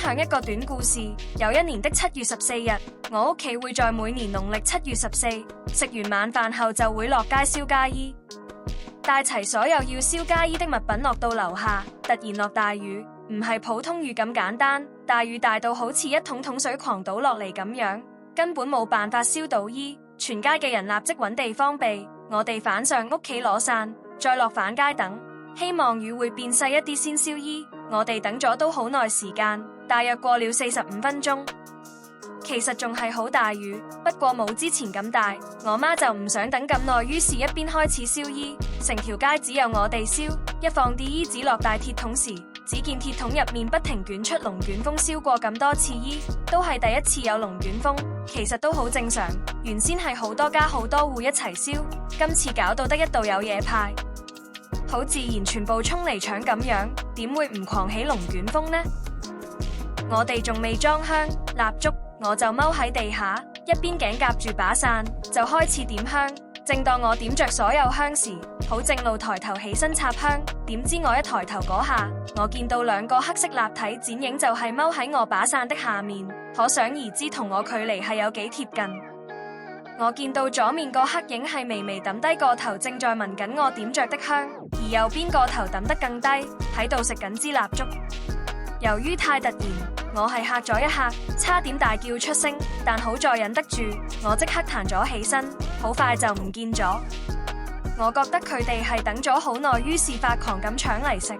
享一個短故事。有一年的7月14日，我屋企會在每年農曆7月14食完晚飯後就會落街燒街衣，帶齊所有要燒街衣的物品落到樓下。突然落大雨，唔係普通雨咁簡單，大雨大到好似一桶桶水狂倒落嚟咁樣，根本冇辦法燒到衣。全街嘅人立即揾地方避，我哋返上屋企攞傘，再落返街等，希望雨會變細一啲先燒衣。我哋等咗都好耐時間，大約過了45分鐘。其實仲係好大雨，不過冇之前咁大。我媽就唔想等咁耐，於是一邊開始燒衣，成條街只有我哋燒。一放啲衣紙落大鐵桶時，只見鐵桶入面不停捲出龍捲風。燒過咁多次衣，都係第一次有龍捲風，其實都好正常。原先係好多家好多戶一齊燒，今次搞到得一度有野派，好自然全部衝嚟搶咁樣，點會唔狂起龍捲風呢？我哋仲未裝香蠟燭，我就踎喺地下，一邊頸夾住把傘，就開始點香。正當我點着所有香時，好正路抬頭起身插香，點知我一抬頭嗰下，我見到兩個黑色立體剪影就係踎喺我把傘的下面，可想而知同我距離係有幾貼近。我見到左面個黑影係微微抌低個頭，正在聞緊我點着的香，而右邊個頭抌得更低，喺度食緊支蠟燭。由於太突然，我係嚇咗一嚇，差點大叫出聲，但好在忍得住，我即刻彈咗起身，好快就唔見咗。我覺得佢哋係等咗好耐，於是發狂咁搶嚟食。